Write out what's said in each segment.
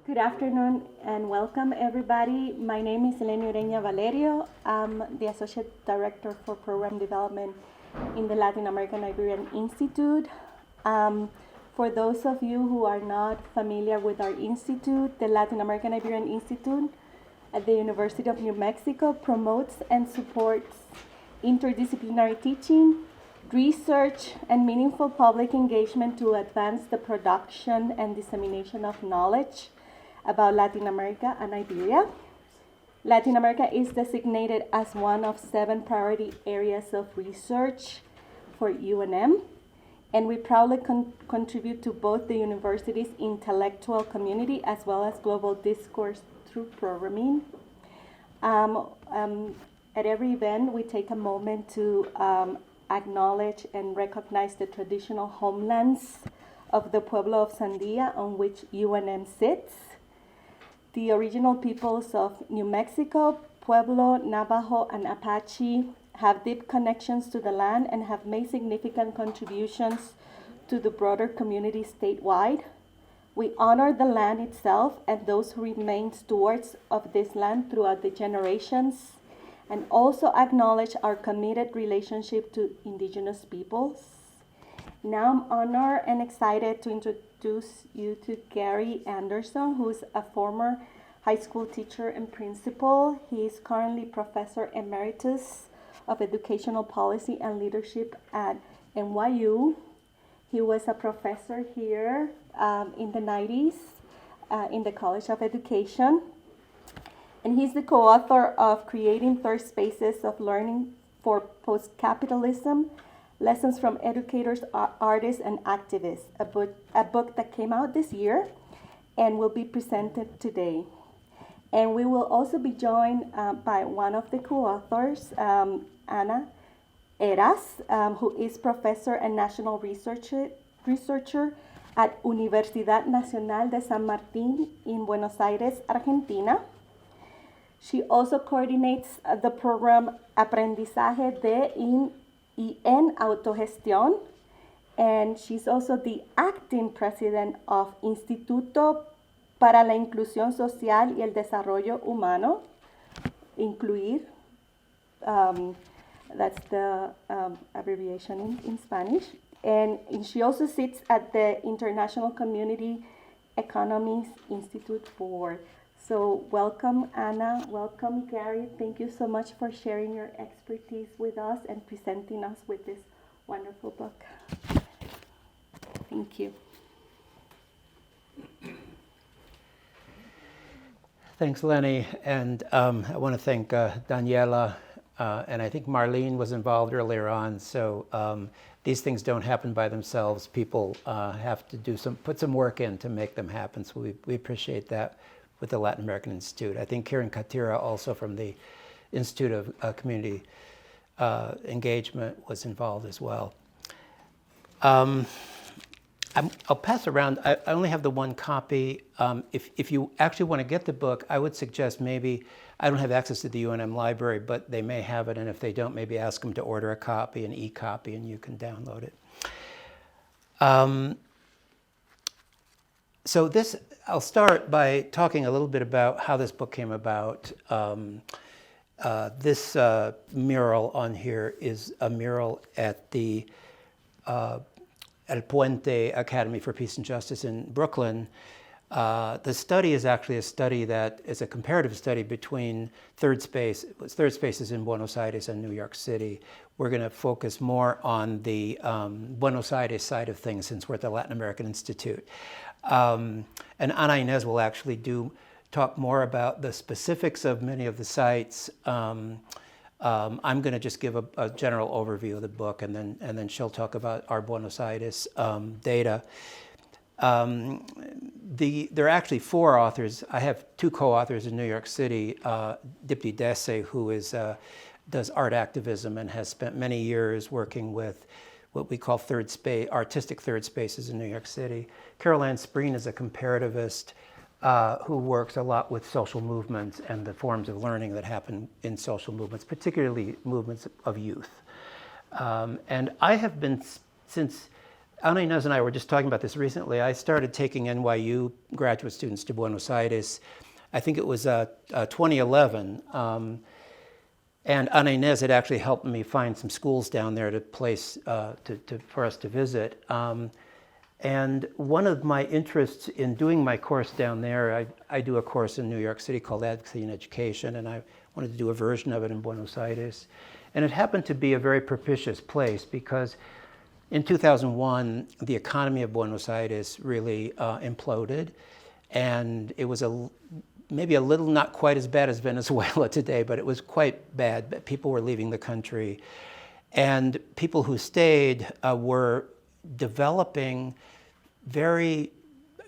Good afternoon and welcome everybody. My name is Eleni Ureña Valerio. I'm the Associate Director for Program Development in the Latin American Iberian Institute. For those of you who are not familiar with our institute, the Latin American Iberian Institute at the University of New Mexico promotes and supports interdisciplinary teaching, research, and meaningful public engagement to advance the production and dissemination of knowledge about Latin America and Iberia. Latin America is designated as one of 7 priority areas of research for UNM, and we proudly contribute to both the university's intellectual community as well as global discourse through programming. At every event, we take a moment to acknowledge and recognize the traditional homelands of the Pueblo of Sandia on which UNM sits. The original peoples of New Mexico, Pueblo, Navajo, and Apache have deep connections to the land and have made significant contributions to the broader community statewide. We honor the land itself and those who remain stewards of this land throughout the generations, and also acknowledge our committed relationship to indigenous peoples. Now I'm honored and excited to introduce you to Gary Anderson, who is a former high school teacher and principal. He is currently Professor Emeritus of Educational Policy and Leadership at NYU. He was a professor here in the 90s in the College of Education. And he's the co-author of Creating Third Spaces of Learning for Post-Capitalism, Lessons from Educators, Artists, and Activists, a book that came out this year and will be presented today. And we will also be joined by one of the co-authors, Ana Eras, who is professor and national researcher at Universidad Nacional de San Martín in Buenos Aires, Argentina. She also coordinates the program Aprendizaje de y en Autogestión, and she's also the acting president of Instituto para la Inclusión Social y el Desarrollo Humano, Incluir. That's the abbreviation in Spanish. And she also sits at the International Community Economies Institute Board. So welcome, Anna. Welcome, Gary. Thank you so much for sharing your expertise with us and presenting us with this wonderful book. Thank you. Thanks, Lenny. And I want to thank Daniela, and I think Marlene was involved earlier on. So these things don't happen by themselves. People have to put some work in to make them happen. So we appreciate that with the Latin American Institute. I think Kieran Katira, also from the Institute of Community Engagement, was involved as well. I'll pass around. I only have the one copy. If you actually want to get the book, I would suggest maybe, I don't have access to the UNM library, but they may have it, and if they don't, maybe ask them to order a copy, an e-copy, and you can download it. So this, I'll start by talking a little bit about how this book came about. This mural on here is a mural at the El Puente Academy for Peace and Justice in Brooklyn. The study is actually a study that is a comparative study between third spaces in Buenos Aires and New York City. We're going to focus more on the Buenos Aires side of things since we're at the Latin American Institute. And Ana Inés will actually talk more about the specifics of many of the sites. I'm going to just give a general overview of the book, and then she'll talk about our Buenos Aires data. There are actually 4 authors. I have 2 co-authors in New York City, Dipti Dese, who does art activism and has spent many years working with what we call artistic third spaces in New York City. Carol Ann Spreen is a comparativist who works a lot with social movements and the forms of learning that happen in social movements, particularly movements of youth. And I have been, since Ana Inez and I were just talking about this recently. I started taking NYU graduate students to Buenos Aires. I think it was 2011. And Ana Inez had actually helped me find some schools down there for us to visit. And one of my interests in doing my course down there, I do a course in New York City called Advocacy and Education, and I wanted to do a version of it in Buenos Aires. And it happened to be a very propitious place because in 2001, the economy of Buenos Aires really imploded, and it was maybe a little, not quite as bad as Venezuela today, but it was quite bad. People were leaving the country. And people who stayed were developing very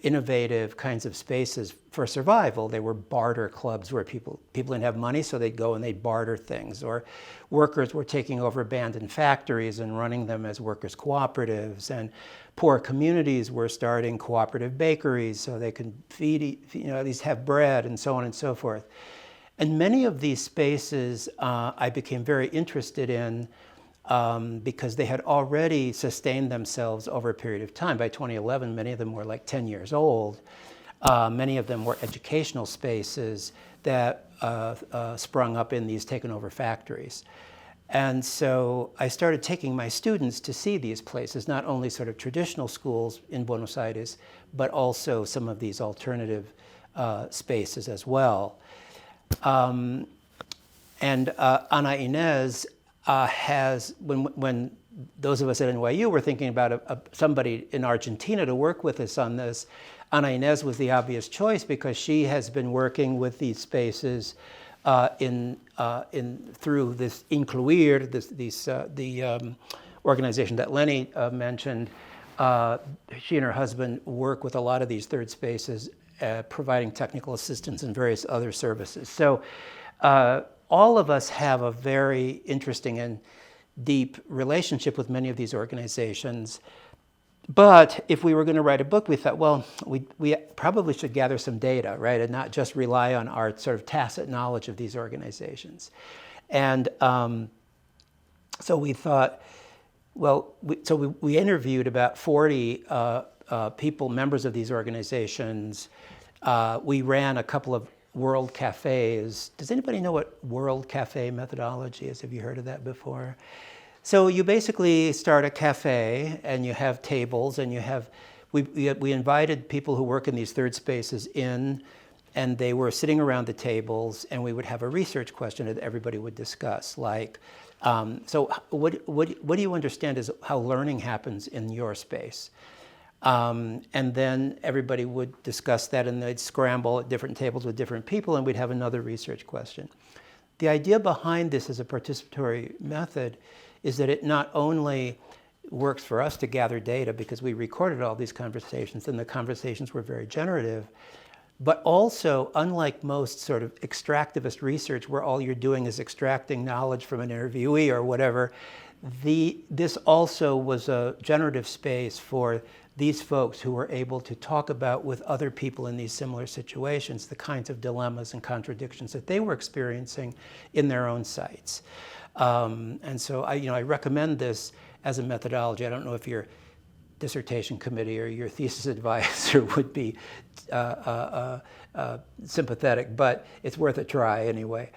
innovative kinds of spaces for survival. They were barter clubs where people didn't have money, so they'd go and they'd barter things. Or workers were taking over abandoned factories and running them as workers' cooperatives. And poor communities were starting cooperative bakeries so they could at least have bread, and so on and so forth. And many of these spaces I became very interested in because they had already sustained themselves over a period of time. By 2011, many of them were like 10 years old. Many of them were educational spaces that sprung up in these taken over factories. And so I started taking my students to see these places, not only sort of traditional schools in Buenos Aires, but also some of these alternative spaces as well. And Ana Inez has, when those of us at NYU were thinking about somebody in Argentina to work with us on this, Ana Inez was the obvious choice because she has been working with these spaces through this Incluir, the organization that Lenny mentioned. She and her husband work with a lot of these third spaces, providing technical assistance and various other services. So all of us have a very interesting and deep relationship with many of these organizations. But if we were going to write a book, we thought, well, we probably should gather some data, right, and not just rely on our sort of tacit knowledge of these organizations. And so we thought, well, we interviewed about 40 people, members of these organizations. We ran a couple of World Cafes. Does anybody know what World Cafe methodology is? Have you heard of that before? So you basically start a cafe and you have tables and we invited people who work in these third spaces in, and they were sitting around the tables, and we would have a research question that everybody would discuss, like, so what do you understand is how learning happens in your space? And then everybody would discuss that, and they'd scramble at different tables with different people, and we'd have another research question. The idea behind this as a participatory method is that it not only works for us to gather data because we recorded all these conversations and the conversations were very generative, but also, unlike most sort of extractivist research where all you're doing is extracting knowledge from an interviewee or whatever, this also was a generative space for these folks who were able to talk about with other people in these similar situations the kinds of dilemmas and contradictions that they were experiencing in their own sites. And so I recommend this as a methodology. I don't know if your dissertation committee or your thesis advisor would be sympathetic, but it's worth a try anyway.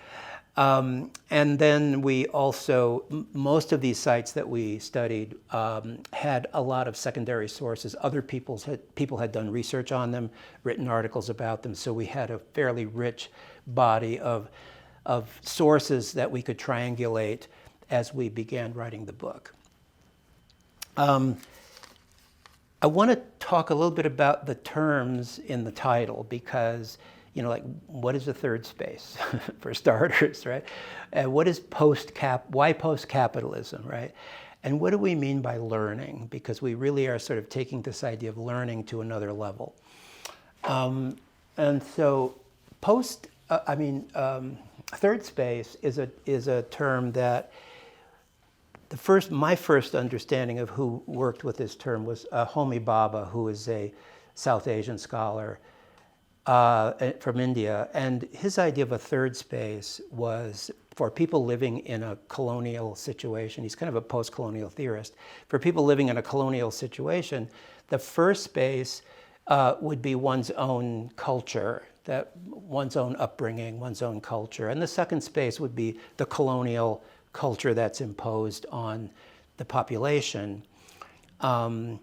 And then we also, most of these sites that we studied had a lot of secondary sources. Other people had done research on them, written articles about them, so we had a fairly rich body of sources that we could triangulate as we began writing the book. I want to talk a little bit about the terms in the title because, like, what is a third space, for starters, right? What is why post-capitalism, right? And what do we mean by learning? Because we really are sort of taking this idea of learning to another level. And so third space is a term that my first understanding of who worked with this term was Homi Bhabha, who is a South Asian scholar from India. And his idea of a third space was for people living in a colonial situation, he's kind of a post-colonial theorist, for people living in a colonial situation, the first space would be one's own culture, that one's own upbringing, one's own culture. And the second space would be the colonial culture that's imposed on the population. And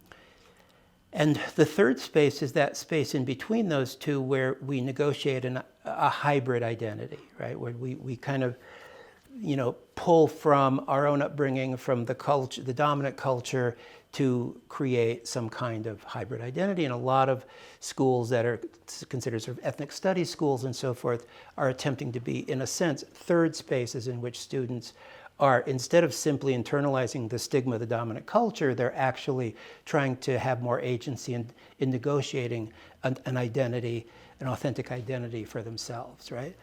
the third space is that space in between those two where we negotiate a hybrid identity, right? Where we kind of, pull from our own upbringing, from the culture, the dominant culture, to create some kind of hybrid identity. And a lot of schools that are considered sort of ethnic studies schools and so forth are attempting to be, in a sense, third spaces in which students are, instead of simply internalizing the stigma of the dominant culture, they're actually trying to have more agency in negotiating an identity, an authentic identity for themselves, right?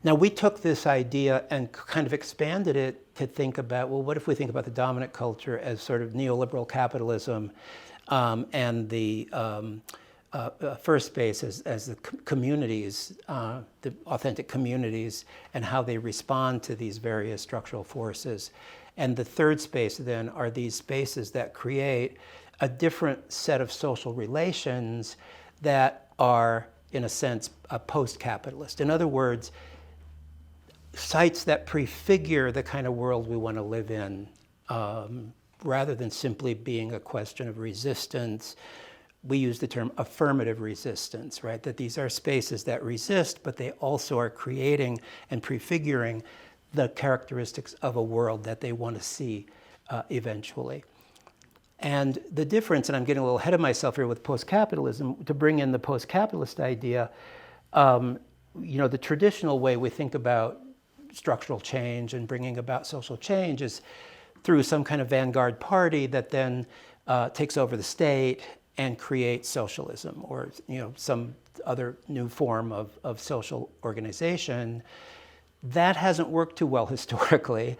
Now, we took this idea and kind of expanded it to think about, well, what if we think about the dominant culture as sort of neoliberal capitalism and the first space as the communities, the authentic communities, and how they respond to these various structural forces. And the third space then are these spaces that create a different set of social relations that are, in a sense, post-capitalist. In other words, sites that prefigure the kind of world we want to live in, rather than simply being a question of resistance. We use the term affirmative resistance, right? That these are spaces that resist, but they also are creating and prefiguring the characteristics of a world that they want to see eventually. And the difference, and I'm getting a little ahead of myself here with post-capitalism, to bring in the post-capitalist idea, the traditional way we think about structural change and bringing about social change is through some kind of vanguard party that then takes over the state and creates socialism or some other new form of social organization. That hasn't worked too well historically.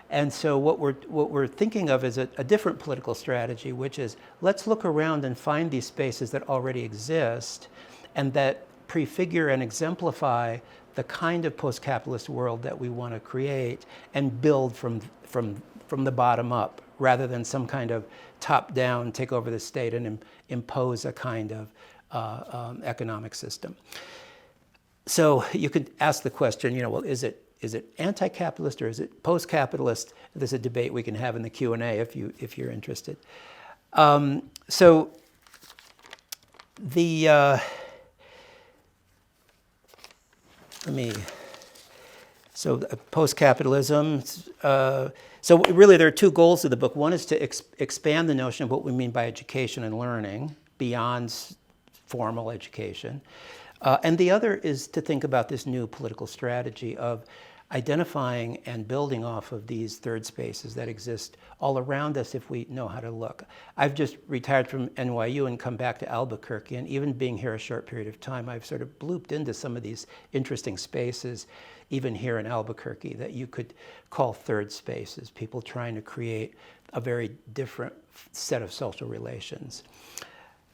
And so what we're thinking of is a different political strategy, which is let's look around and find these spaces that already exist and that prefigure and exemplify the kind of post-capitalist world that we want to create and build from the bottom up, rather than some kind of top-down take over the state and impose a kind of economic system. So you could ask the question, well, is it anti-capitalist or is it post-capitalist? There's a debate we can have in the Q&A if you're interested. So the post-capitalism. So really there are two goals of the book. One is to expand the notion of what we mean by education and learning beyond formal education. And the other is to think about this new political strategy of identifying and building off of these third spaces that exist all around us if we know how to look. I've just retired from NYU and come back to Albuquerque, and even being here a short period of time, I've sort of blooped into some of these interesting spaces, even here in Albuquerque, that you could call third spaces, people trying to create a very different set of social relations.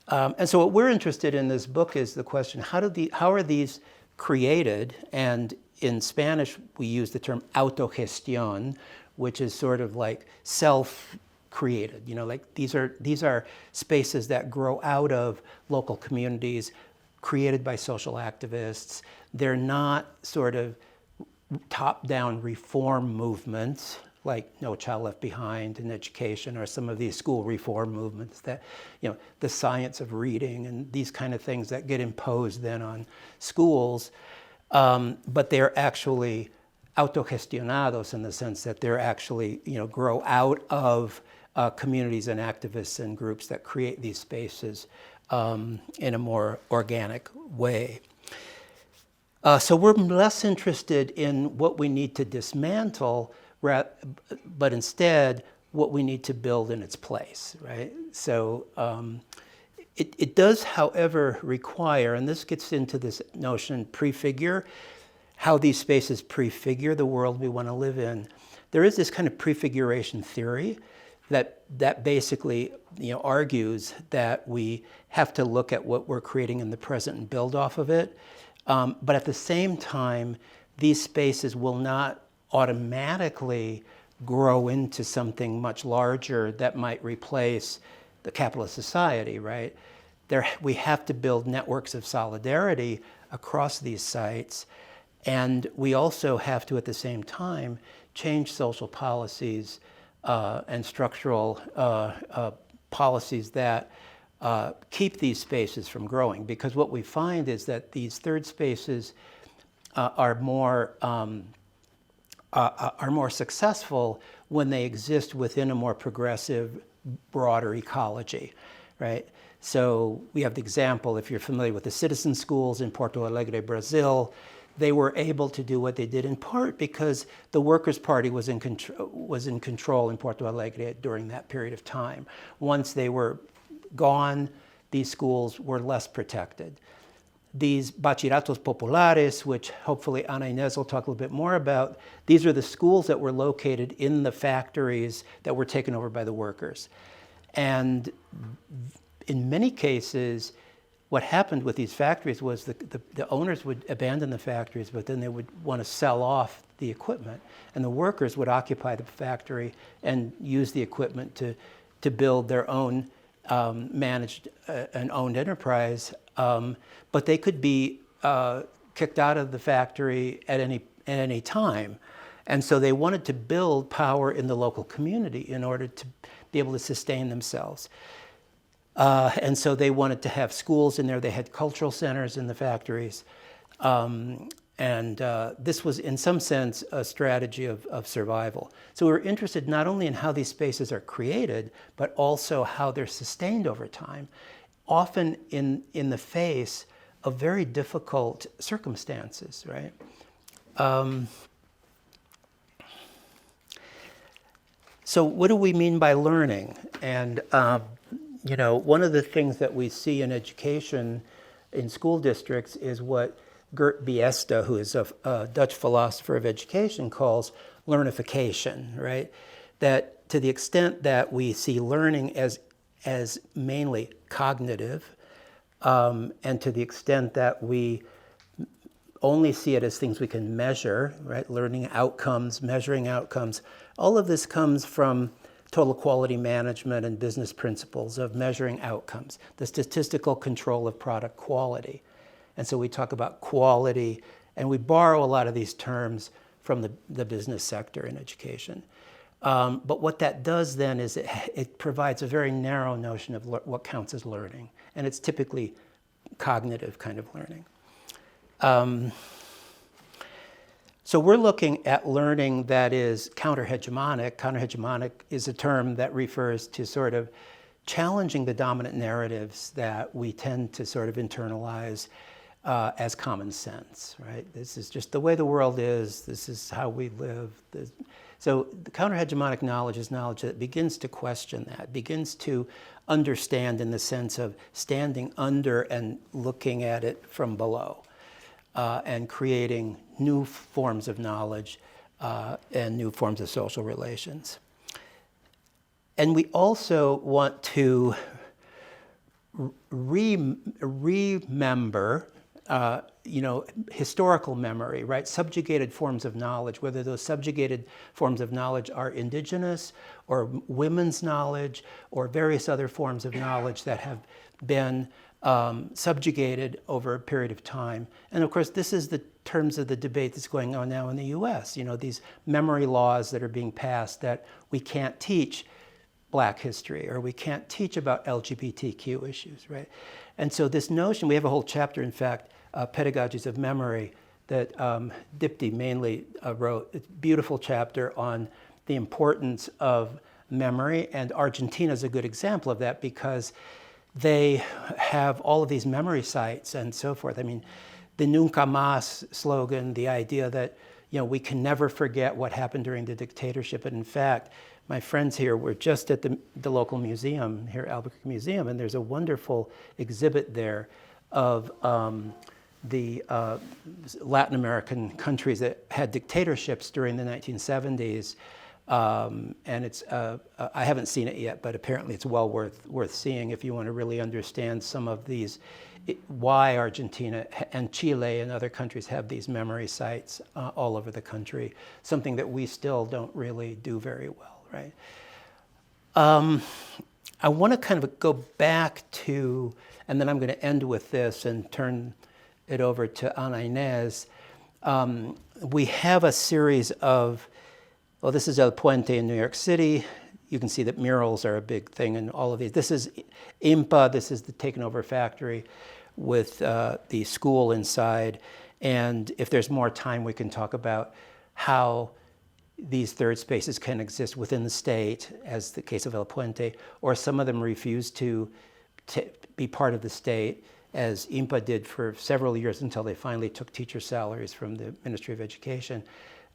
And so what we're interested in this book is the question, how are these created? And in Spanish, we use the term autogestión, which is sort of like self-created. Like these are spaces that grow out of local communities, created by social activists. They're not sort of top-down reform movements like No Child Left Behind in education, or some of these school reform movements that, the science of reading and these kind of things that get imposed then on schools. But they're actually autogestionados in the sense that they're actually, grow out of communities and activists and groups that create these spaces in a more organic way. So we're less interested in what we need to dismantle, but instead what we need to build in its place, right? So it does, however, require, and this gets into this notion, prefigure, how these spaces prefigure the world we want to live in. There is this kind of prefiguration theory that basically argues that we have to look at what we're creating in the present and build off of it. But at the same time, these spaces will not automatically grow into something much larger that might replace the capitalist society, right? We have to build networks of solidarity across these sites, and we also have to, at the same time, change social policies and structural policies that keep these spaces from growing. Because what we find is that these third spaces are more successful when they exist within a more progressive, broader ecology, right? So we have the example, if you're familiar with the citizen schools in Porto Alegre, Brazil, they were able to do what they did in part because the Workers' Party was in control in Porto Alegre during that period of time. Once they were gone, these schools were less protected. These bachilleratos populares, which hopefully Ana Inés will talk a little bit more about, these are the schools that were located in the factories that were taken over by the workers. And in many cases, what happened with these factories was the owners would abandon the factories, but then they would want to sell off the equipment. And the workers would occupy the factory and use the equipment to build their own managed and owned enterprise. But they could be kicked out of the factory at any time. And so they wanted to build power in the local community in order to be able to sustain themselves. And so they wanted to have schools in there. They had cultural centers in the factories. And this was, in some sense, a strategy of survival. So we were interested not only in how these spaces are created, but also how they're sustained over time, often in the face of very difficult circumstances, right? So what do we mean by learning? And one of the things that we see in education in school districts is what Geert Biesta, who is a Dutch philosopher of education, calls learnification, right? That to the extent that we see learning as mainly cognitive, and to the extent that we only see it as things we can measure, right? Learning outcomes, measuring outcomes, all of this comes from total quality management and business principles of measuring outcomes, the statistical control of product quality. And so we talk about quality, and we borrow a lot of these terms from the business sector in education. But what that does then is it provides a very narrow notion of what counts as learning, and it's typically cognitive kind of learning. So we're looking at learning that is counter-hegemonic. Counter-hegemonic is a term that refers to sort of challenging the dominant narratives that we tend to sort of internalize as common sense, right? This is just the way the world is. This is how we live. So the counter-hegemonic knowledge is knowledge that begins to question that, begins to understand in the sense of standing under and looking at it from below. And creating new forms of knowledge and new forms of social relations. And we also want to remember, historical memory, right? Subjugated forms of knowledge, whether those subjugated forms of knowledge are indigenous or women's knowledge or various other forms of knowledge that have been subjugated over a period of time. And of course, this is the terms of the debate that's going on now in the US. These memory laws that are being passed that we can't teach Black history or we can't teach about LGBTQ issues, right? And so this notion, we have a whole chapter, in fact, Pedagogies of Memory, that Dipti mainly wrote. It's a beautiful chapter on the importance of memory, and Argentina is a good example of that because they have all of these memory sites and so forth. I mean, the Nunca Más slogan, the idea that we can never forget what happened during the dictatorship. And in fact, my friends here were just at the local museum here, Albuquerque Museum, and there's a wonderful exhibit there of the Latin American countries that had dictatorships during the 1970s. And it's, I haven't seen it yet, but apparently it's well worth seeing if you want to really understand some of these, why Argentina and Chile and other countries have these memory sites all over the country, something that we still don't really do very well, right? I want to kind of go back to, and then I'm going to end with this and turn it over to Ana Inés. We have a series of, well, this is El Puente in New York City. You can see that murals are a big thing in all of these. This is IMPA, this is the taken over factory with the school inside. And if there's more time, we can talk about how these third spaces can exist within the state, as the case of El Puente, or some of them refuse to be part of the state, as IMPA did for several years until they finally took teacher salaries from the Ministry of Education,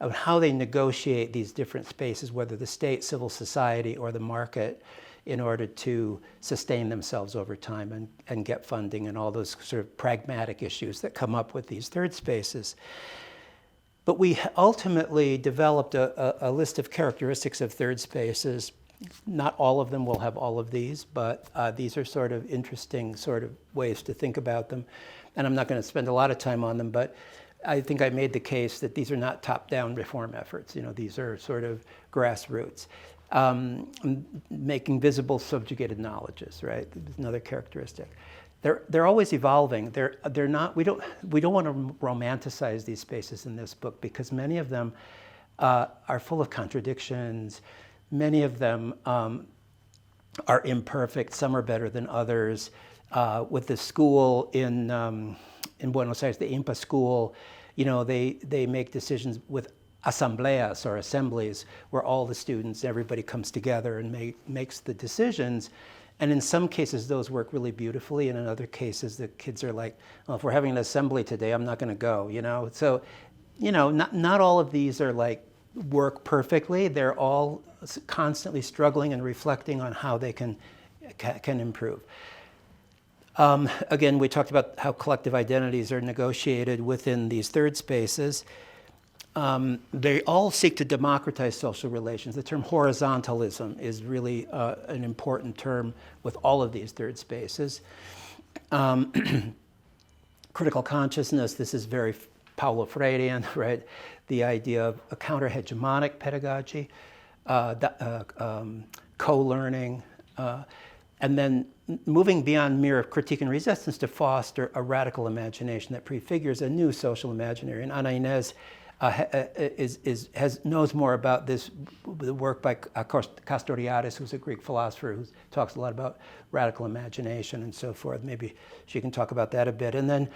of how they negotiate these different spaces, whether the state, civil society, or the market, in order to sustain themselves over time and get funding and all those sort of pragmatic issues that come up with these third spaces. But we ultimately developed a list of characteristics of third spaces. Not all of them will have all of these, but these are sort of interesting sort of ways to think about them. And I'm not going to spend a lot of time on them, but I think I made the case that these are not top-down reform efforts. You know, these are sort of grassroots. Making visible subjugated knowledges, right? There's another characteristic. They're always evolving. They're not. We don't want to romanticize these spaces in this book because many of them are full of contradictions. Many of them are imperfect. Some are better than others. With the school in Buenos Aires, the IMPA school, you know, they make decisions with asambleas or assemblies where all the students, everybody comes together and makes the decisions. And in some cases, those work really beautifully. And in other cases, the kids are like, well, if we're having an assembly today, I'm not going to go, you know? So, you know, not all of these are like work perfectly. They're all constantly struggling and reflecting on how they can improve. Again, we talked about how collective identities are negotiated within these third spaces. They all seek to democratize social relations. The term horizontalism is really an important term with all of these third spaces. Critical consciousness, this is very Paulo Freirean, right? The idea of a counter-hegemonic pedagogy, co-learning, and then moving beyond mere critique and resistance to foster a radical imagination that prefigures a new social imaginary. And Ana Inés knows more about this, the work by Castoriadis, who's a Greek philosopher who talks a lot about radical imagination and so forth. Maybe she can talk about that a bit. And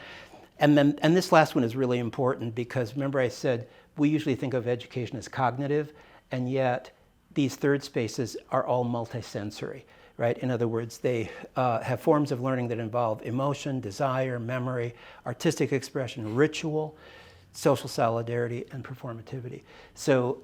this last one is really important because remember I said we usually think of education as cognitive, and yet these third spaces are all multisensory, right? In other words, they have forms of learning that involve emotion, desire, memory, artistic expression, ritual, social solidarity, and performativity. So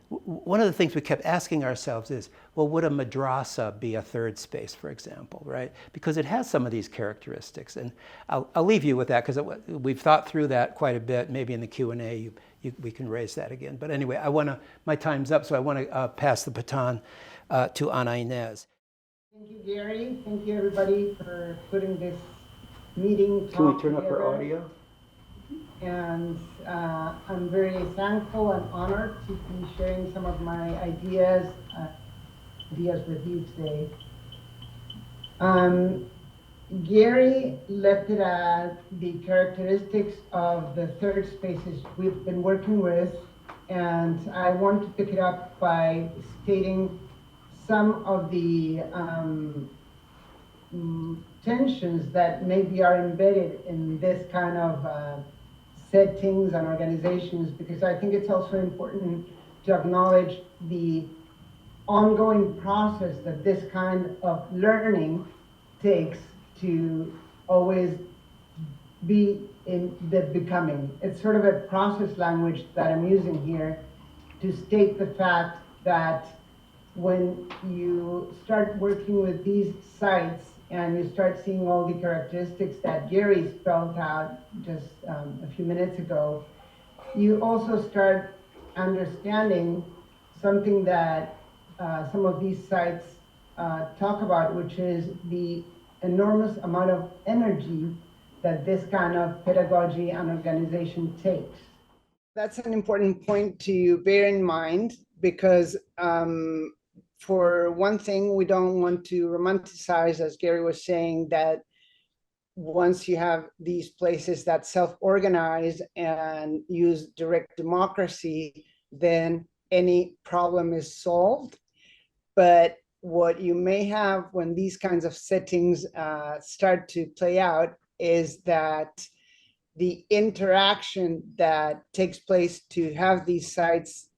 one of the things we kept asking ourselves is, well, would a madrasa be a third space, for example, right? Because it has some of these characteristics. And I'll leave you with that because we've thought through that quite a bit. Maybe in the Q&A we can raise that again. But anyway, my time's up, so I want to pass the baton to Ana Inés. Thank you, Gary. Thank you, everybody, for putting this meeting. Can we turn up our audio? And I'm very thankful and honored to be sharing some of my ideas with you today. Gary left it at the characteristics of the third spaces we've been working with, and I want to pick it up by stating some of the tensions that maybe are embedded in this kind of settings and organizations, because I think it's also important to acknowledge the ongoing process that this kind of learning takes to always be in the becoming. It's sort of a process language that I'm using here to state the fact that when you start working with these sites and you start seeing all the characteristics that Gary spelled out just a few minutes ago, you also start understanding something that some of these sites talk about, which is the enormous amount of energy that this kind of pedagogy and organization takes. That's an important point to bear in mind, because for one thing, we don't want to romanticize, as Gary was saying, that once you have these places that self-organize and use direct democracy, then any problem is solved. But what you may have when these kinds of settings start to play out is that the interaction that takes place to have these sites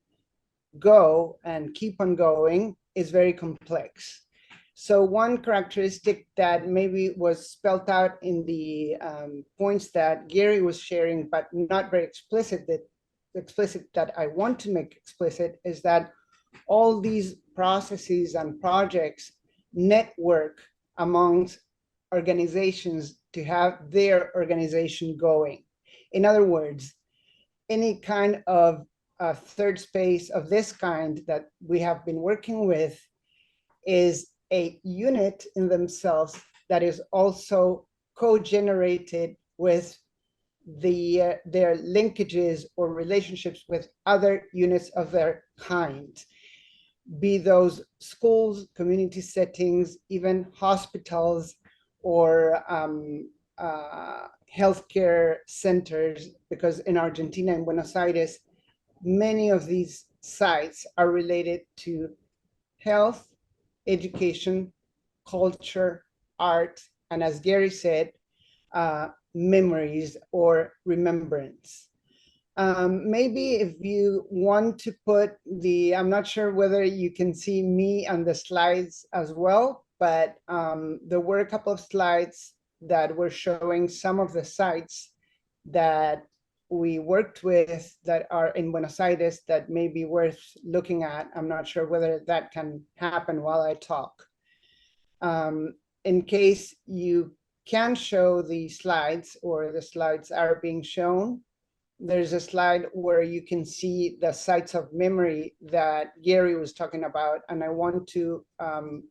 go and keep on going is very complex. So one characteristic that maybe was spelled out in the points that Gary was sharing, but not very explicit, that I want to make explicit, is that all these processes and projects network amongst organizations to have their organization going. In other words, any kind of third space of this kind that we have been working with is a unit in themselves that is also co-generated with their linkages or relationships with other units of their kind, be those schools, community settings, even hospitals, or healthcare centers, because in Argentina and Buenos Aires, many of these sites are related to health, education, culture, art, and as Gary said, memories or remembrance. Maybe if you want to put I'm not sure whether you can see me on the slides as well, but there were a couple of slides that were showing some of the sites that we worked with that are in Buenos Aires that may be worth looking at. I'm not sure whether that can happen while I talk. In case you can show the slides or the slides are being shown, there's a slide where you can see the sites of memory that Gary was talking about. And I want to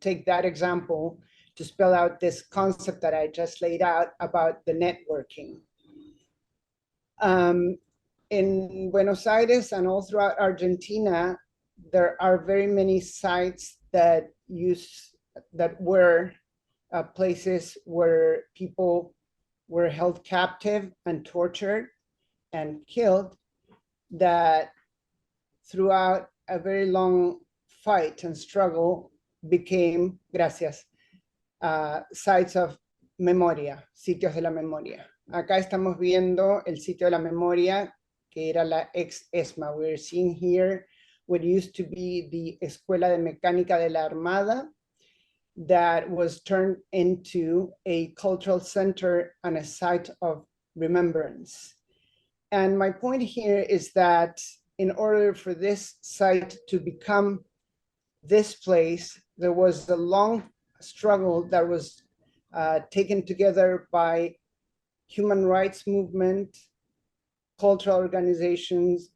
take that example to spell out this concept that I just laid out about the networking. In Buenos Aires and all throughout Argentina, there are very many sites that were places where people were held captive and tortured and killed, that throughout a very long fight and struggle became, sites of memoria, sitios de la memoria. Acá estamos viendo el sitio de la memoria, que era la ex ESMA. We're seeing here what used to be the Escuela de Mecánica de la Armada, that was turned into a cultural center and a site of remembrance. And my point here is that in order for this site to become this place, there was a long struggle that was taken together by human rights movement, cultural organizations,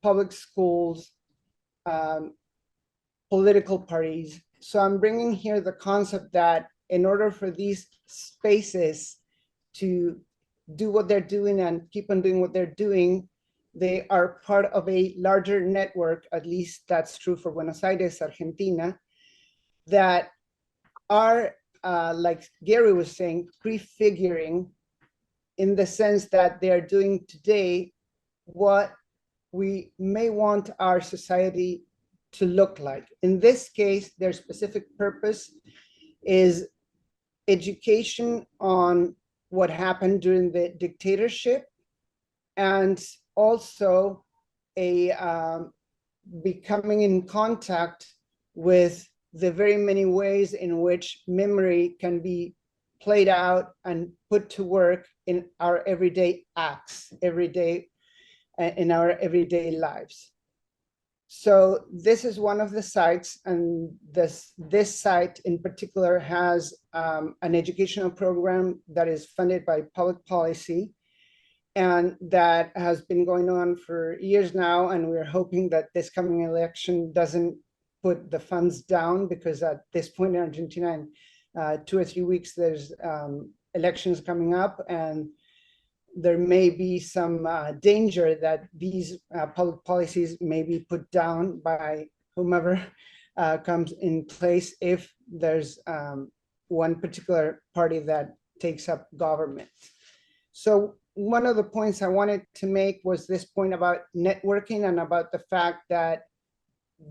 public schools, political parties. So I'm bringing here the concept that in order for these spaces to do what they're doing and keep on doing what they're doing, they are part of a larger network, at least that's true for Buenos Aires, Argentina, that are, like Gary was saying, prefiguring in the sense that they are doing today what we may want our society to look like. In this case, their specific purpose is education on what happened during the dictatorship, and also a becoming in contact with the very many ways in which memory can be played out and put to work in our everyday acts, in our everyday lives. So this is one of the sites, and this site in particular has an educational program that is funded by public policy. And that has been going on for years now, and we're hoping that this coming election doesn't put the funds down, because at this point in Argentina, in 2 or 3 weeks, there's elections coming up, and there may be some danger that these public policies may be put down by whomever comes in place if there's one particular party that takes up government. So one of the points I wanted to make was this point about networking and about the fact that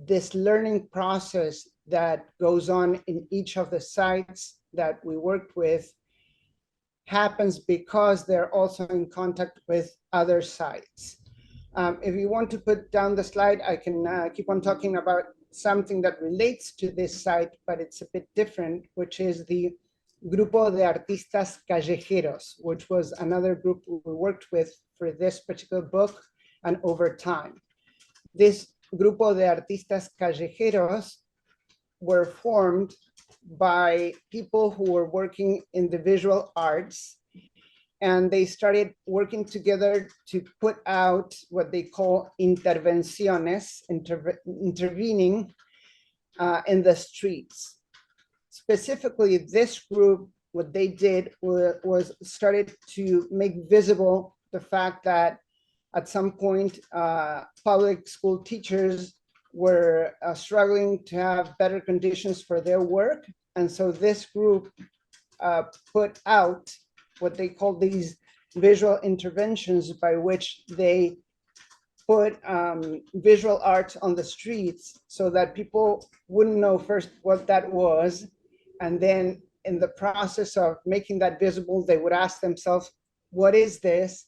this learning process that goes on in each of the sites that we worked with happens because they're also in contact with other sites. If you want to put down the slide, I can keep on talking about something that relates to this site, but it's a bit different, which is the Grupo de Artistas Callejeros, which was another group we worked with for this particular book and over time. This Grupo de Artistas Callejeros were formed by people who were working in the visual arts, and they started working together to put out what they call intervenciones, intervening in the streets. Specifically, this group, what they did was started to make visible the fact that at some point, public school teachers were struggling to have better conditions for their work. And so this group put out what they call these visual interventions, by which they put visual art on the streets so that people wouldn't know first what that was. And then in the process of making that visible, they would ask themselves, what is this?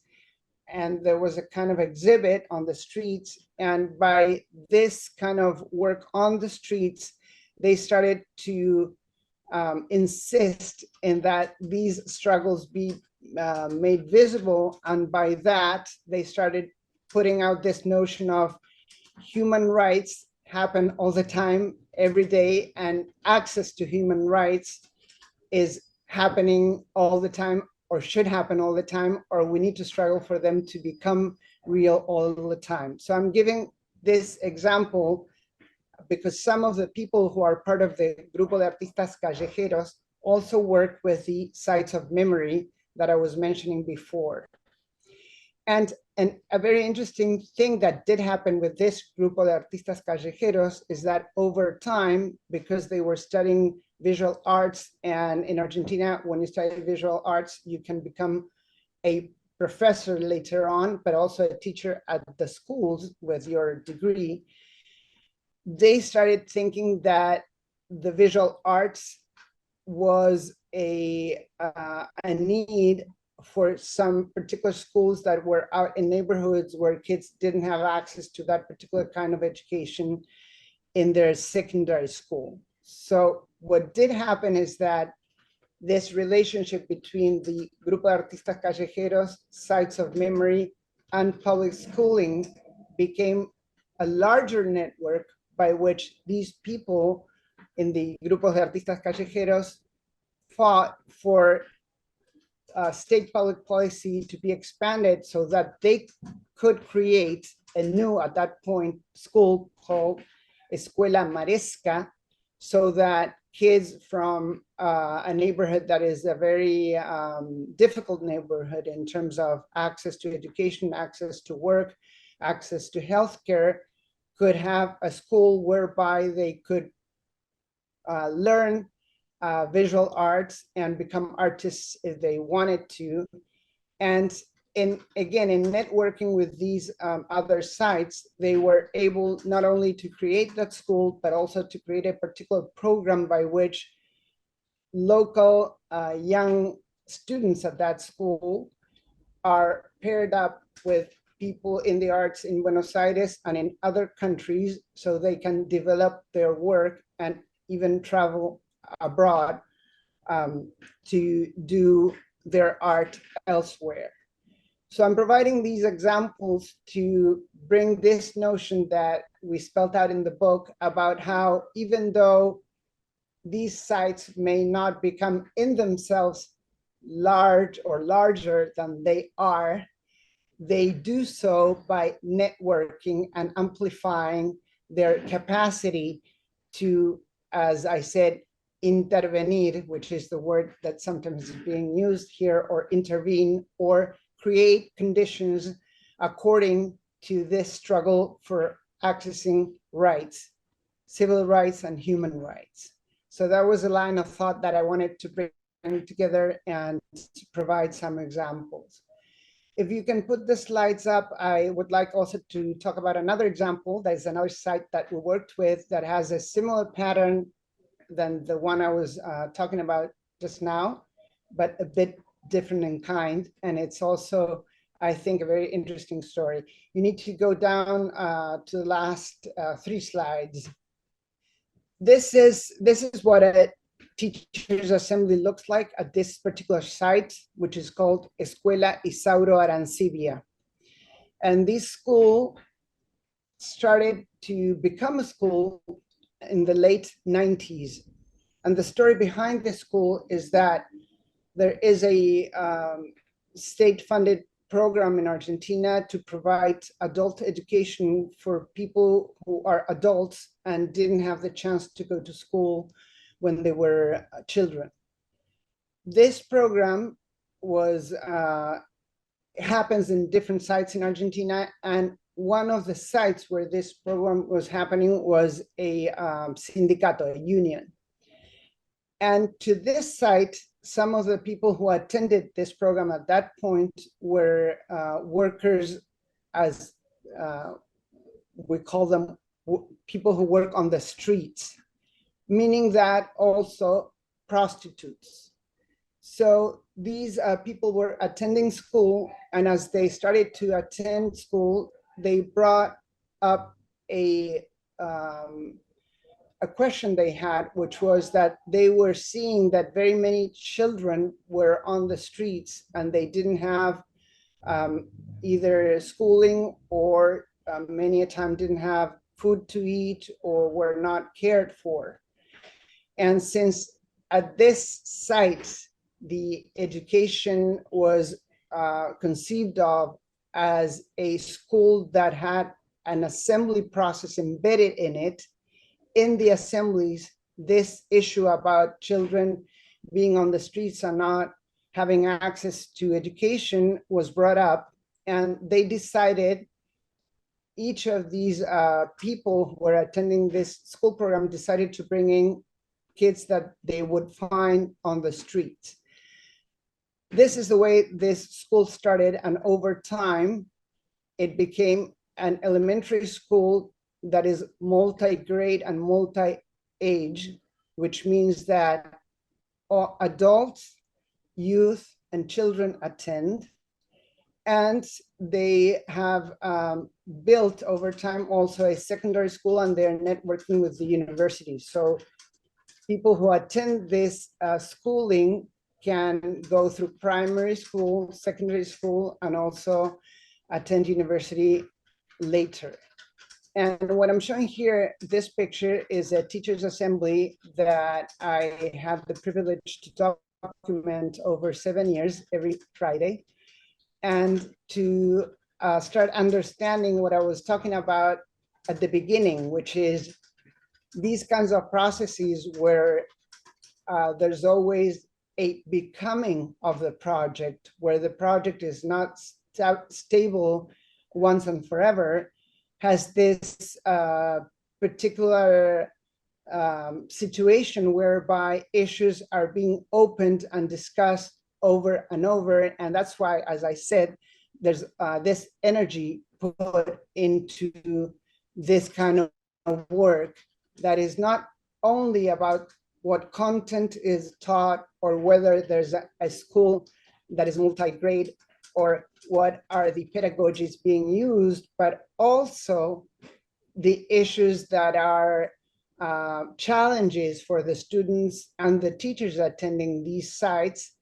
And there was a kind of exhibit on the streets. And by this kind of work on the streets, they started to insist in that these struggles be made visible. And by that, they started putting out this notion of human rights happen all the time, every day, and access to human rights is happening all the time, or should happen all the time, or we need to struggle for them to become real all the time. So I'm giving this example because some of the people who are part of the Grupo de Artistas Callejeros also work with the sites of memory that I was mentioning before. And a very interesting thing that did happen with this Grupo de Artistas Callejeros is that over time, because they were studying visual arts, and in Argentina, when you study visual arts, you can become a professor later on, but also a teacher at the schools with your degree. They started thinking that the visual arts was a need for some particular schools that were out in neighborhoods where kids didn't have access to that particular kind of education in their secondary school. So what did happen is that this relationship between the Grupo de Artistas Callejeros, sites of memory, and public schooling became a larger network by which these people in the Grupo de Artistas Callejeros fought for state public policy to be expanded so that they could create a new, at that point, school called Escuela Maresca, so that kids from a neighborhood that is a very difficult neighborhood in terms of access to education, access to work, access to healthcare, could have a school whereby they could learn visual arts and become artists if they wanted to. And again, in networking with these other sites, they were able not only to create that school, but also to create a particular program by which local young students at that school are paired up with people in the arts in Buenos Aires and in other countries, so they can develop their work and even travel abroad to do their art elsewhere. So I'm providing these examples to bring this notion that we spelled out in the book about how, even though these sites may not become in themselves large or larger than they are, they do so by networking and amplifying their capacity to, as I said, intervenir, which is the word that sometimes is being used here, or intervene, or create conditions according to this struggle for accessing rights, civil rights and human rights. So that was a line of thought that I wanted to bring together and to provide some examples. If you can put the slides up, I would like also to talk about another example. There's another site that we worked with that has a similar pattern than the one I was talking about just now, but a bit different in kind. And it's also, I think, a very interesting story. You need to go down to the last 3 slides. This is what a teachers assembly looks like at this particular site, which is called Escuela Isauro Arancibia. And this school started to become a school in the late 90s. And the story behind this school is that there is a state-funded program in Argentina to provide adult education for people who are adults and didn't have the chance to go to school when they were children. This program was happens in different sites in Argentina, and one of the sites where this program was happening was a sindicato, a union. And to this site, some of the people who attended this program at that point were workers, as we call them, people who work on the streets, meaning that also prostitutes. So these people were attending school, and as they started to attend school, they brought up a question they had, which was that they were seeing that very many children were on the streets and they didn't have either schooling or many a time didn't have food to eat or were not cared for. And since at this site, the education was conceived of as a school that had an assembly process embedded in it, in the assemblies, this issue about children being on the streets and not having access to education was brought up. And they decided, each of these people who were attending this school program decided to bring in kids that they would find on the streets. This is the way this school started, and over time, it became an elementary school that is multi-grade and multi-age, which means that adults, youth, and children attend. And they have built over time also a secondary school, and they're networking with the university. So people who attend this schooling can go through primary school, secondary school, and also attend university later. And what I'm showing here, this picture is a teachers' assembly that I have the privilege to document over 7 years, every Friday, and to start understanding what I was talking about at the beginning, which is these kinds of processes where there's always a becoming of the project, where the project is not stable once and forever, has this particular situation whereby issues are being opened and discussed over and over. And that's why, as I said, there's this energy put into this kind of work that is not only about what content is taught or whether there's a school that is multi-grade or what are the pedagogies being used, but also the issues that are challenges for the students and the teachers attending these sites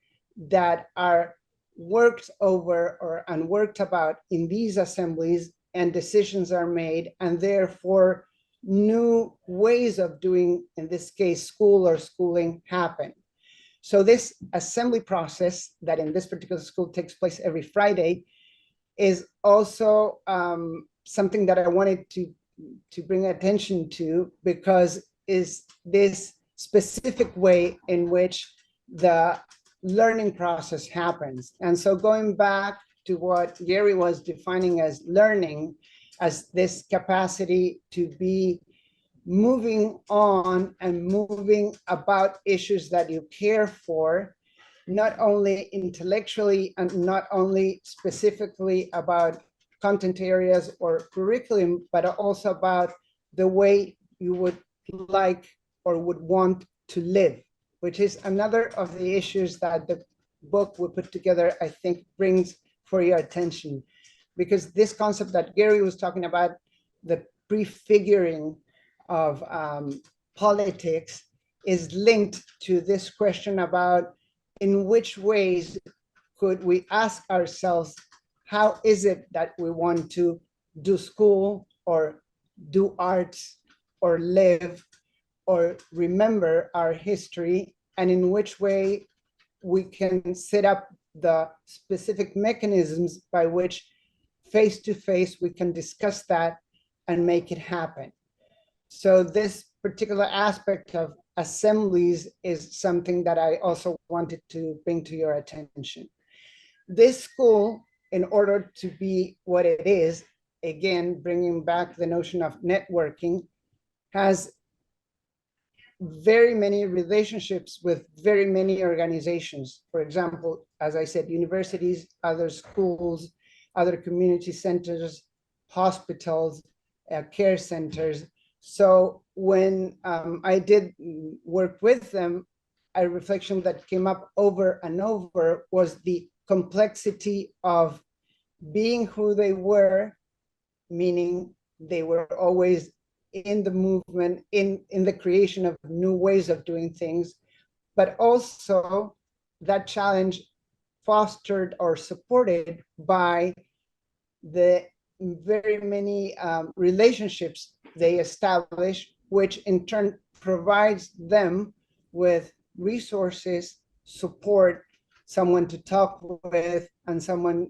that are worked over and worked about in these assemblies, and decisions are made, and therefore new ways of doing, in this case, school or schooling happen. So this assembly process that in this particular school takes place every Friday is also something that I wanted to bring attention to, because is this specific way in which the learning process happens. And so going back to what Gary was defining as learning, as this capacity to be moving on and moving about issues that you care for, not only intellectually and not only specifically about content areas or curriculum, but also about the way you would like or would want to live, which is another of the issues that the book we put together, I think, brings for your attention. Because this concept that Gary was talking about, the prefiguring of politics, is linked to this question about in which ways could we ask ourselves, how is it that we want to do school or do arts or live or remember our history, and in which way we can set up the specific mechanisms by which face to face we can discuss that and make it happen. So this particular aspect of assemblies is something that I also wanted to bring to your attention. This school, in order to be what it is, again, bringing back the notion of networking, has very many relationships with very many organizations. For example, as I said, universities, other schools, other community centers, hospitals, care centers. So when I did work with them, a reflection that came up over and over was the complexity of being who they were, meaning they were always in the movement, in the creation of new ways of doing things, but also that challenge fostered or supported by the very many relationships they establish, which in turn provides them with resources, support, someone to talk with, and someone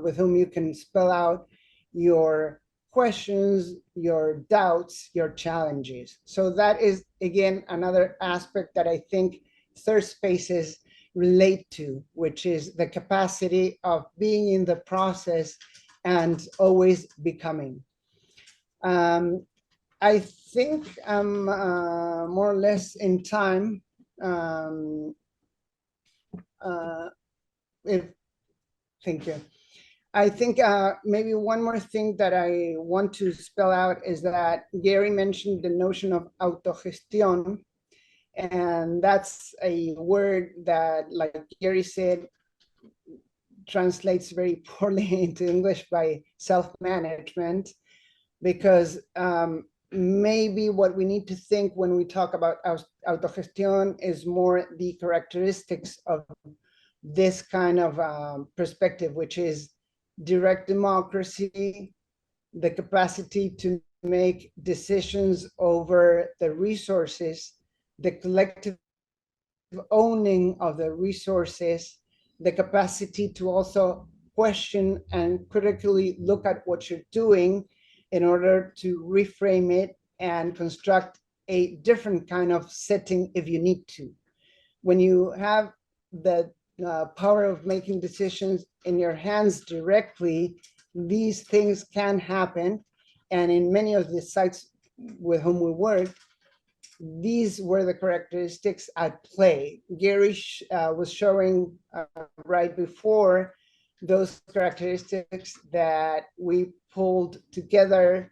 with whom you can spell out your questions, your doubts, your challenges. So that is, again, another aspect that I think third spaces relate to, which is the capacity of being in the process and always becoming. I think I'm more or less in time. Thank you. I think maybe one more thing that I want to spell out is that Gary mentioned the notion of autogestión, and that's a word that, like Gary said, translates very poorly into English by self-management, because maybe what we need to think when we talk about autogestión is more the characteristics of this kind of perspective, which is direct democracy, the capacity to make decisions over the resources, the collective owning of the resources, the capacity to also question and critically look at what you're doing in order to reframe it and construct a different kind of setting if you need to. When you have the power of making decisions in your hands directly, these things can happen. And in many of the sites with whom we work, these were the characteristics at play. Gary was showing right before those characteristics that we pulled together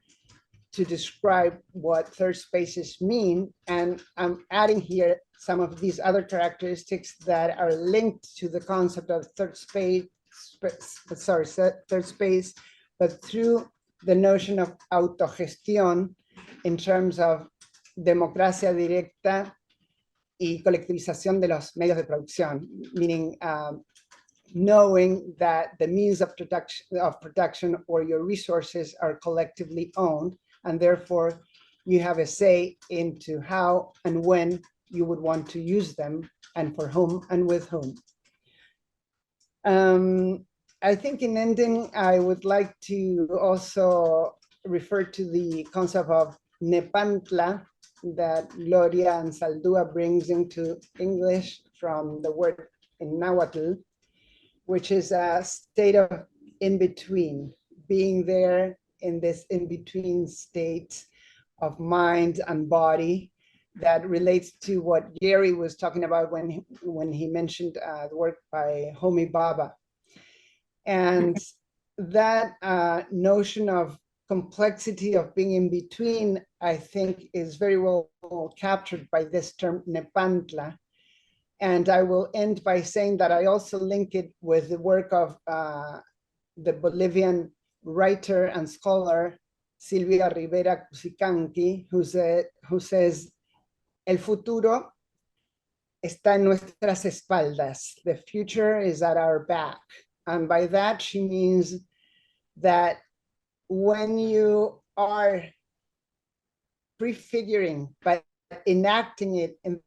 to describe what third spaces mean. And I'm adding here some of these other characteristics that are linked to the concept of third space, but through the notion of autogestión in terms of democracia directa y colectivización de los medios de producción, meaning knowing that the means of production or your resources are collectively owned, and therefore you have a say into how and when you would want to use them, and for whom and with whom. I think in ending, I would like to also refer to the concept of nepantla that Gloria Anzaldua brings into English from the word in Nahuatl, which is a state of in-between, being there in this in-between state of mind and body that relates to what Gary was talking about when he mentioned the work by Homi Bhabha. And that notion of complexity of being in between, I think, is very well captured by this term nepantla. And I will end by saying that I also link it with the work of the Bolivian writer and scholar Silvia Rivera Cusicanqui, who says, el futuro está en nuestras espaldas. The future is at our back. And by that, she means that when you are prefiguring, but enacting it in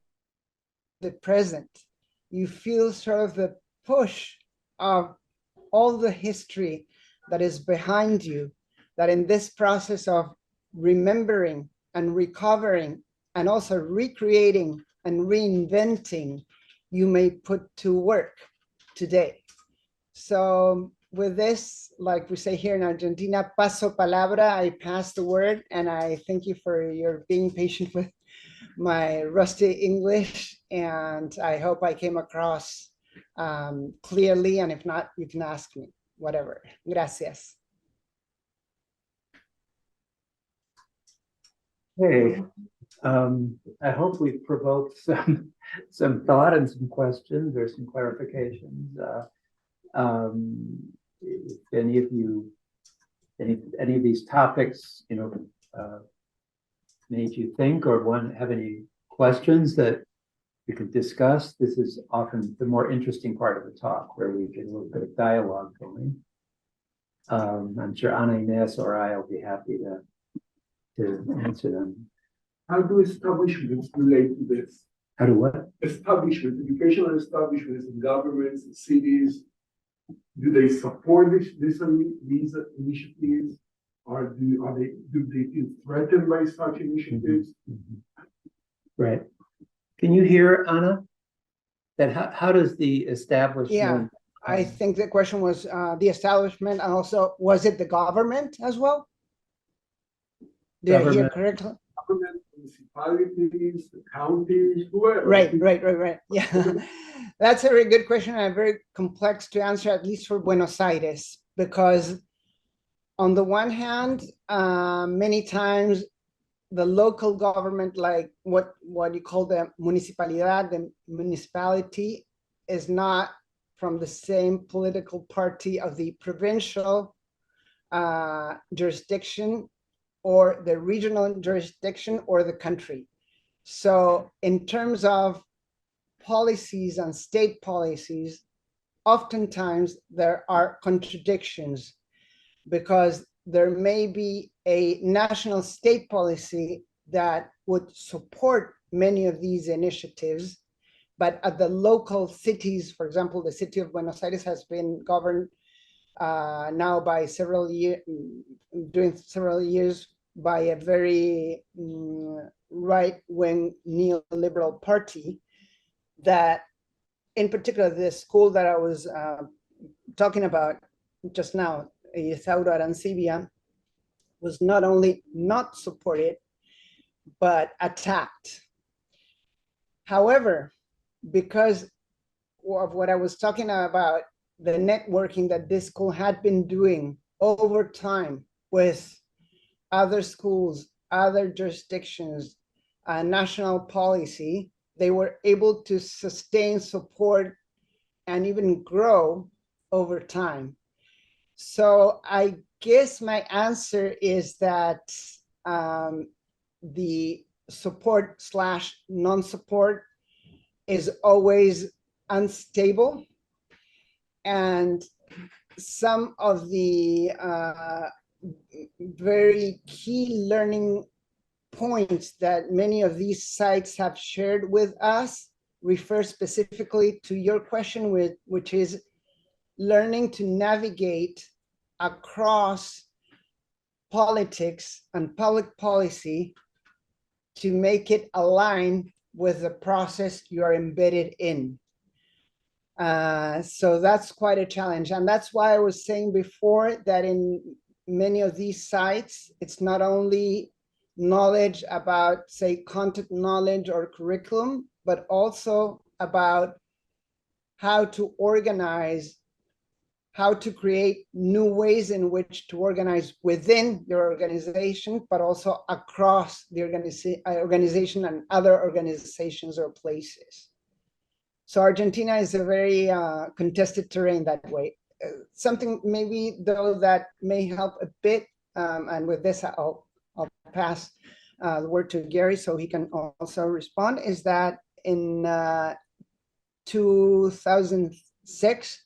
the present, you feel sort of the push of all the history that is behind you, that in this process of remembering and recovering and also recreating and reinventing, you may put to work today. So with this, like we say here in Argentina, paso palabra, I pass the word, and I thank you for your being patient with my rusty English, and I hope I came across clearly, and if not, you can ask me, whatever. Gracias. Hey, I hope we've provoked some thought and some questions or some clarifications. If any of you, any of these topics, made you think or have any questions that we could discuss, this is often the more interesting part of the talk, where we get a little bit of dialogue going. I'm sure Ana Inés or I will be happy to answer them. How do establishments relate to this? How do what? Establishments, educational establishments, governments, cities, do they support these initiatives, or do they feel threatened by such initiatives? Mm-hmm. Right. Can you hear, Anna? That how does the establishment? Yeah, I think the question was the establishment, and also was it the government as well? Did I hear correctly? Government, municipalities, the counties, whoever. Right. Yeah, that's a very good question and very complex to answer, at least for Buenos Aires, because on the one hand, many times the local government, like what you call the municipalidad, the municipality, is not from the same political party of the provincial jurisdiction or the regional jurisdiction or the country. So in terms of policies and state policies, oftentimes there are contradictions, because there may be a national state policy that would support many of these initiatives, but at the local cities, for example, the city of Buenos Aires has been governed now by during several years by a very right-wing neoliberal party that, in particular, the school that I was talking about just now, Isauro Arancibia, was not only not supported, but attacked. However, because of what I was talking about, the networking that this school had been doing over time with other schools, other jurisdictions, national policy, they were able to sustain support and even grow over time. So I guess my answer is that the support / non-support is always unstable, and some of the very key learning points that many of these sites have shared with us refer specifically to your question, which is, learning to navigate across politics and public policy to make it align with the process you are embedded in. So that's quite a challenge. And that's why I was saying before that in many of these sites, it's not only knowledge about, say, content knowledge or curriculum, but also about how to organize, how to create new ways in which to organize within your organization, but also across the organization and other organizations or places. So Argentina is a very contested terrain that way. Something maybe though that may help a bit, and with this I'll pass the word to Gary so he can also respond, is that in 2006,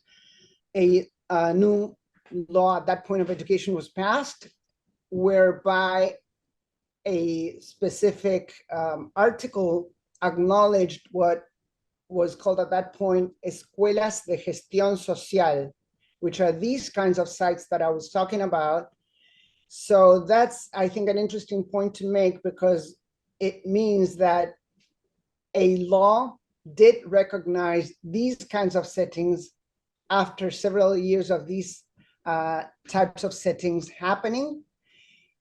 a new law at that point of education was passed, whereby a specific article acknowledged what was called at that point escuelas de gestión social, which are these kinds of sites that I was talking about. So that's, I think, an interesting point to make, because it means that a law did recognize these kinds of settings after several years of these types of settings happening.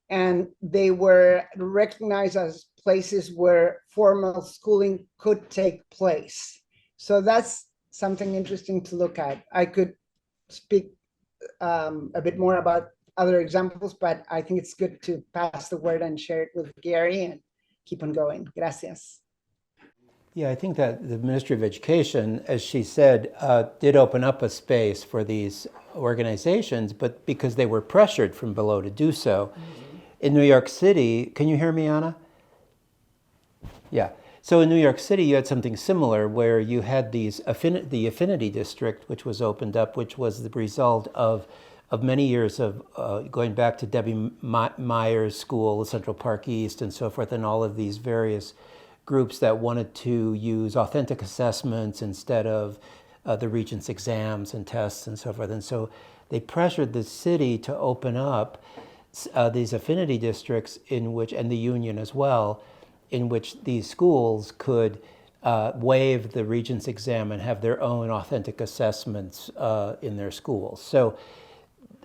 And they were recognized as places where formal schooling could take place. So that's something interesting to look at. I could speak a bit more about other examples, but I think it's good to pass the word and share it with Gary and keep on going. Gracias. Yeah, I think that the Ministry of Education, as she said, did open up a space for these organizations, but because they were pressured from below to do so. Mm-hmm. In New York City, can you hear me, Anna? Yeah. So in New York City, you had something similar where you had the affinity district, which was opened up, which was the result of many years of going back to Debbie Meyer's school, Central Park East, and so forth, and all of these various groups that wanted to use authentic assessments instead of the Regents exams and tests and so forth. And so they pressured the city to open up these affinity districts in which, and the union as well, in which these schools could waive the Regents exam and have their own authentic assessments in their schools. So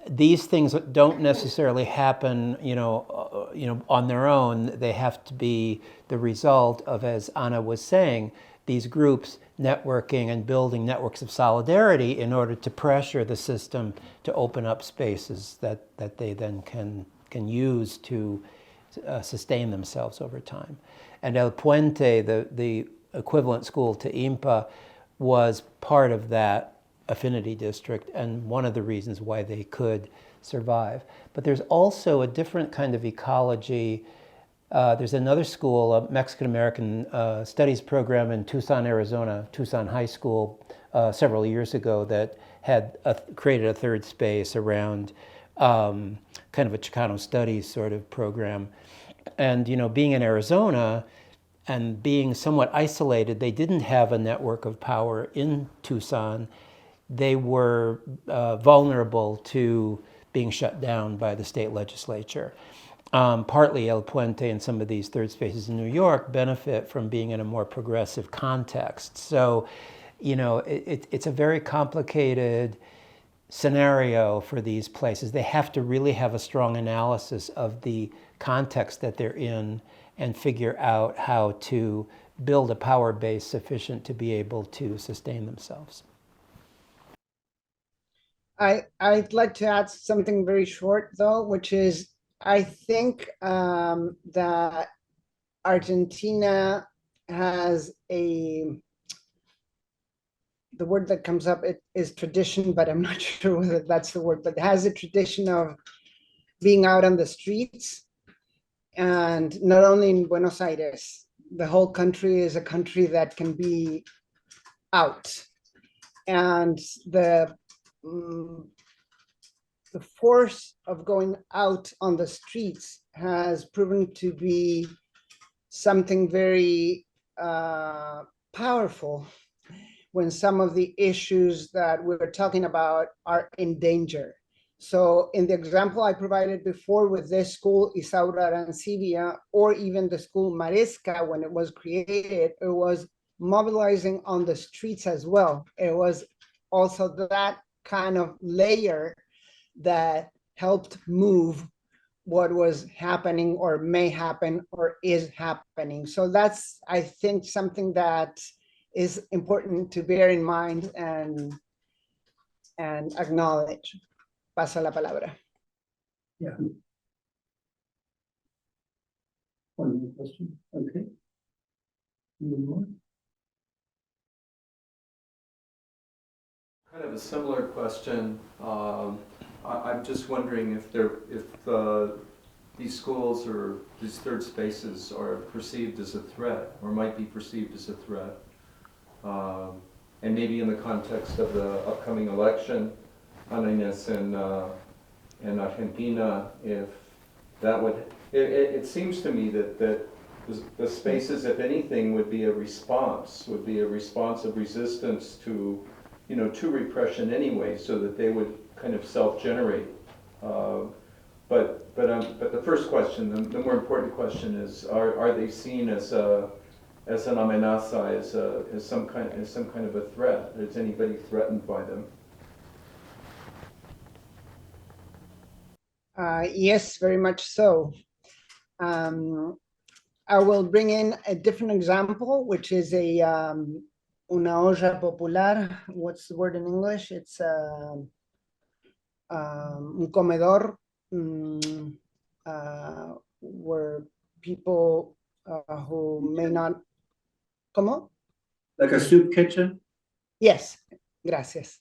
these things don't necessarily happen, on their own. They have to be the result of, as Anna was saying, these groups networking and building networks of solidarity in order to pressure the system to open up spaces that they then can use to sustain themselves over time. And El Puente, the equivalent school to IMPA, was part of that affinity district and one of the reasons why they could survive. But there's also a different kind of ecology. There's another school, a Mexican-American studies program in Tucson, Arizona, Tucson High School, several years ago, that had created a third space around kind of a Chicano studies sort of program. And being in Arizona and being somewhat isolated, they didn't have a network of power in Tucson. They were vulnerable to being shut down by the state legislature. Partly El Puente and some of these third spaces in New York benefit from being in a more progressive context. So, it's a very complicated scenario for these places. They have to really have a strong analysis of the context that they're in and figure out how to build a power base sufficient to be able to sustain themselves. I'd like to add something very short, though, which is I think that Argentina has the word that comes up is tradition, but I'm not sure whether that's the word, but it has a tradition of being out on the streets. And not only in Buenos Aires, the whole country is a country that can be out. And the force of going out on the streets has proven to be something very powerful, when some of the issues that we were talking about are in danger. So in the example I provided before with this school, Isaura Arancibia, or even the school Maresca, when it was created, it was mobilizing on the streets as well. It was also that kind of layer that helped move what was happening or may happen or is happening. So that's, I think, something that is important to bear in mind and acknowledge. Paso la palabra. Yeah. One more question. Okay. Any more? Kind of a similar question. I'm just wondering if these schools or these third spaces are perceived as a threat or might be perceived as a threat. And maybe in the context of the upcoming election, Ana Inés in Argentina, if that would, it seems to me that the spaces, if anything, would be a response of resistance to, to repression anyway, so that they would kind of self-generate. But the first question, the more important question is, are they seen as an amenaza, as some kind of a threat? Is anybody threatened by them? Yes, very much so. I will bring in a different example, which is una olla popular. What's the word in English? It's un comedor, where people who may not, ¿cómo? Like a soup kitchen? Yes, gracias.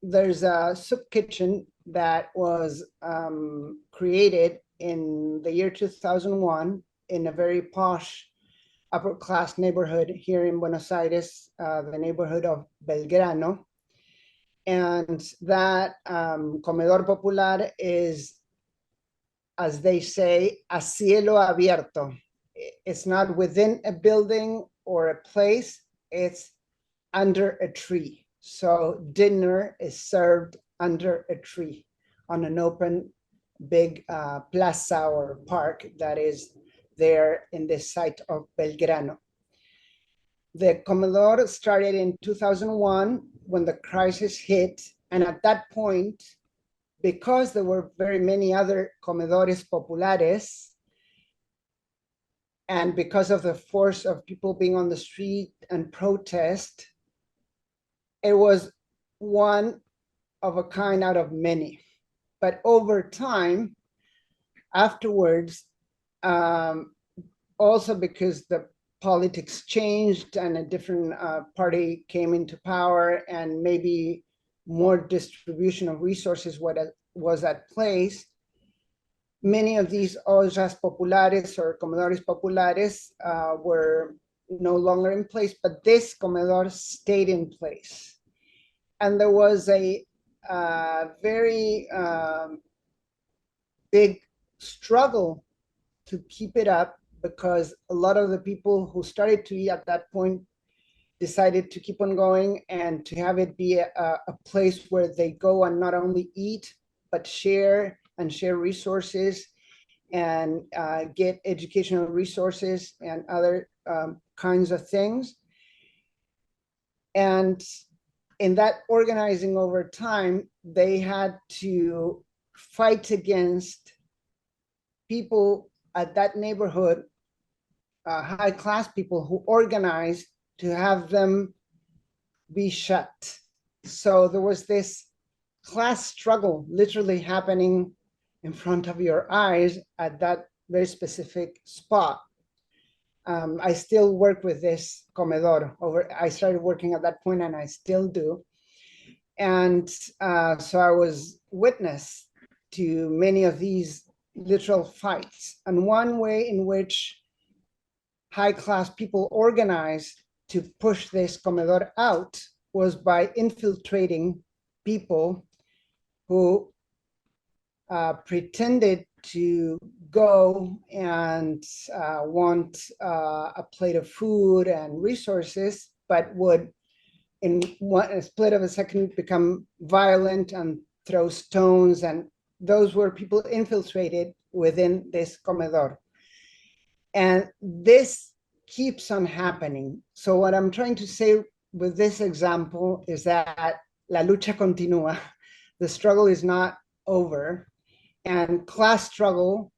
There's a soup kitchen that was created in the year 2001 in a very posh upper class neighborhood here in Buenos Aires, the neighborhood of Belgrano. And that comedor popular is, as they say, a cielo abierto. It's not within a building or a place, it's under a tree. So dinner is served under a tree on an open big plaza or park that is there in the site of Belgrano. The comedor started in 2001 when the crisis hit, and at that point, because there were very many other comedores populares, and because of the force of people being on the street and protest, it was one of a kind out of many. But over time, afterwards, also because the politics changed and a different party came into power and maybe more distribution of resources was at place, many of these ollas populares or comedores populares were no longer in place, but this comedor stayed in place. And there was a very big struggle to keep it up, because a lot of the people who started to eat at that point decided to keep on going and to have it be a place where they go and not only eat, but share resources and get educational resources and other kinds of things. And in that organizing over time, they had to fight against people at that neighborhood, high class people who organized to have them be shut. So there was this class struggle literally happening in front of your eyes at that very specific spot. I still work with this comedor. I started working at that point and I still do. And so I was witness to many of these literal fights. And one way in which high class people organized to push this comedor out was by infiltrating people who pretended to go and want a plate of food and resources, but would in a split of a second become violent and throw stones, and those were people infiltrated within this comedor. And this keeps on happening. So what I'm trying to say with this example is that la lucha continúa, the struggle is not over, and class struggle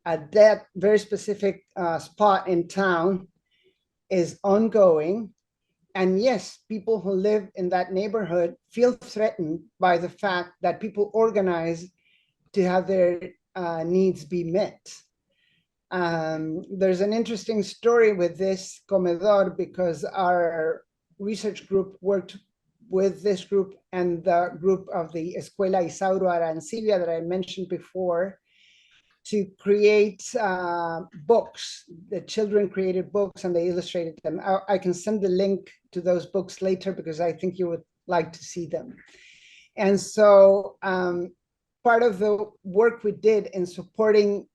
at that very specific spot in town is ongoing. And yes, people who live in that neighborhood feel threatened by the fact that people organize to have their needs be met. There's an interesting story with this comedor because our research group worked with this group and the group of the Escuela Isauro Arancibia that I mentioned before to create books. The children created books and they illustrated them. I can send the link to those books later because I think you would like to see them. And so part of the work we did in supporting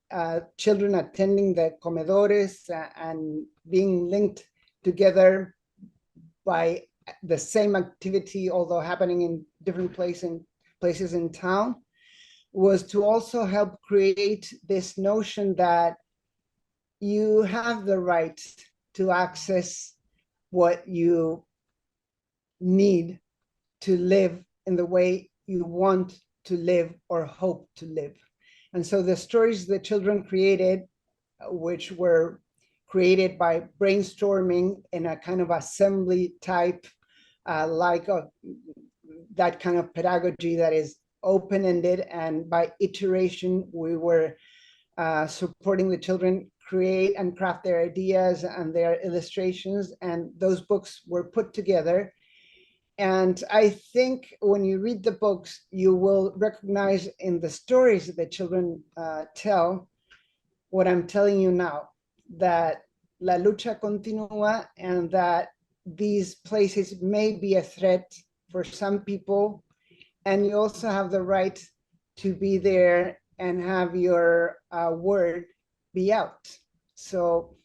children attending the comedores and being linked together by the same activity, although happening in different places in town, was to also help create this notion that you have the right to access what you need to live in the way you want to live or hope to live. And so the stories the children created, which were created by brainstorming in a kind of assembly type, that kind of pedagogy that is open-ended, and by iteration, we were supporting the children create and craft their ideas and their illustrations, and those books were put together. And I think when you read the books, you will recognize in the stories that the children tell what I'm telling you now, that la lucha continúa, and that these places may be a threat for some people, and you also have the right to be there and have your word be out. So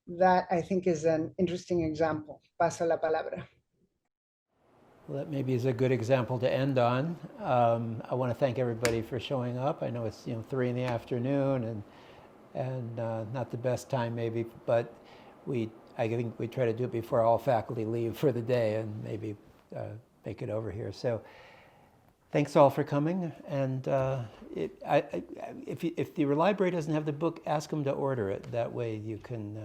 that, I think, is an interesting example. Paso la palabra. Well, that maybe is a good example to end on. I want to thank everybody for showing up. I know it's 3 in the afternoon and not the best time maybe, but I think we try to do it before all faculty leave for the day and maybe make it over here. So thanks all for coming. And if the library doesn't have the book, ask them to order it. That way you can,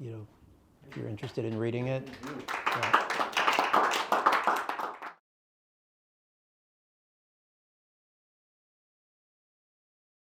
if you're interested in reading it. Yeah.